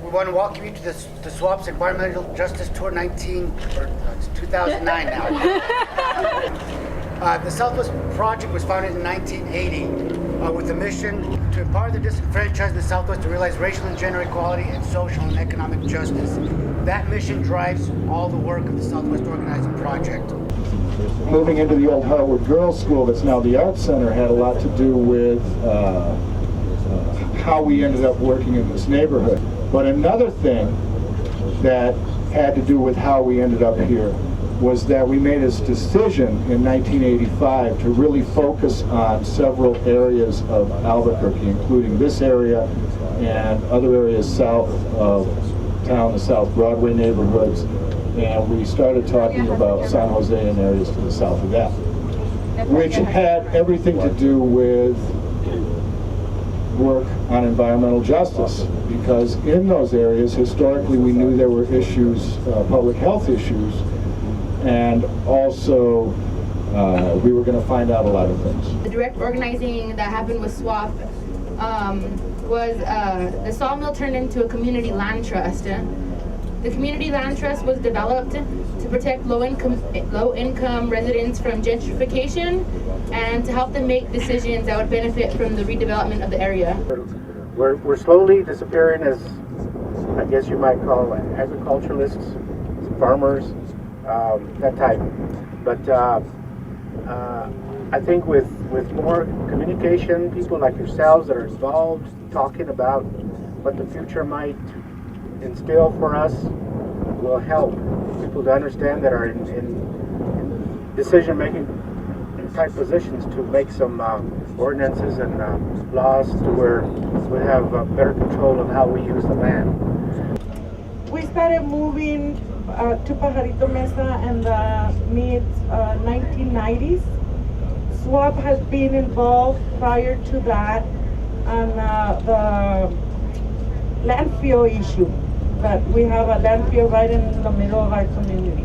We want to welcome you to the SWOP's Environmental Justice Tour 2009 now. The Southwest Project was founded in 1980 with a mission to empower the disenfranchised in the Southwest to realize racial and gender equality and social and economic justice. That mission drives all the work of the Southwest Organizing Project. Moving into the old Harwood Girls School that's now the Art Center had a lot to do with how we ended up working in this neighborhood. But another thing that had to do with how we ended up here was that we made this decision in 1985 to really focus on several areas of Albuquerque, including this area and other areas south of town, the South Broadway neighborhoods, and we started talking about San Jose and areas to the south of that, which had everything to do with work on environmental justice, because in those areas historically we knew there were issues, public health issues, and also we were going to find out a lot of things. The direct organizing that happened with SWOP was the sawmill turned into a community land trust. The community land trust was developed to protect low-income residents from gentrification and to help them make decisions that would benefit from the redevelopment of the area. We're slowly disappearing as, I guess you might call agriculturalists, farmers, that type. But I think with more communication, people like yourselves that are involved, talking about what the future might instill for us, will help people to understand that are in decision-making type positions to make some ordinances and laws to where we have better control of how we use the land. We started moving to Pajarito Mesa in the mid-1990s. SWOP has been involved prior to that on the landfill issue. But we have a landfill right in the middle of our community.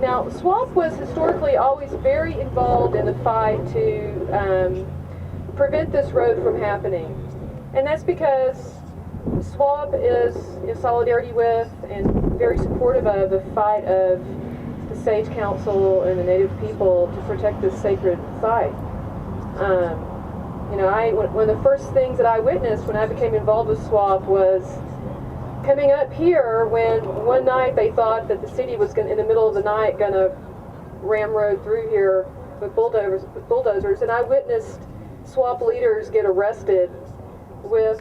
Now, SWOP was historically always very involved in the fight to prevent this road from happening. And that's because SWOP is in solidarity with and very supportive of the fight of the Sage Council and the Native people to protect this sacred site. One of the first things that I witnessed when I became involved with SWOP was coming up here when one night they thought that the city was in the middle of the night going to ramrod through here with bulldozers, and I witnessed SWOP leaders get arrested with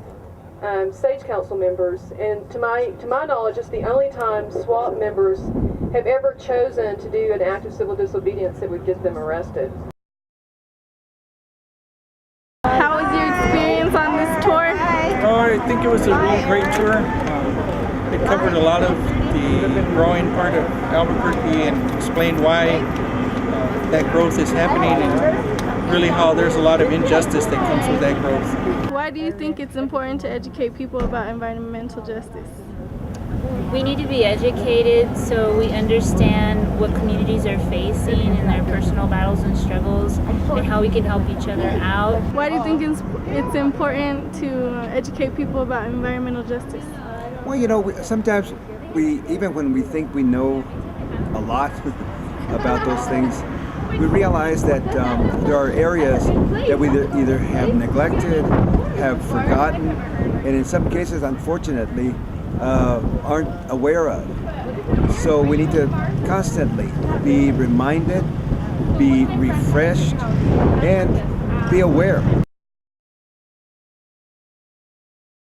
Sage Council members. And to my knowledge, it's the only time SWOP members have ever chosen to do an act of civil disobedience that would get them arrested. How was your experience on this tour? Oh, I think it was a really great tour. It covered a lot of the growing part of Albuquerque and explained why that growth is happening and really how there's a lot of injustice that comes with that growth. Why do you think it's important to educate people about environmental justice? We need to be educated so we understand what communities are facing in their personal battles and struggles and how we can help each other out. Why do you think it's important to educate people about environmental justice? Well, sometimes even when we think we know a lot about those things, we realize that there are areas that we either have neglected, have forgotten, and in some cases, unfortunately, aren't aware of. So we need to constantly be reminded, be refreshed, and be aware.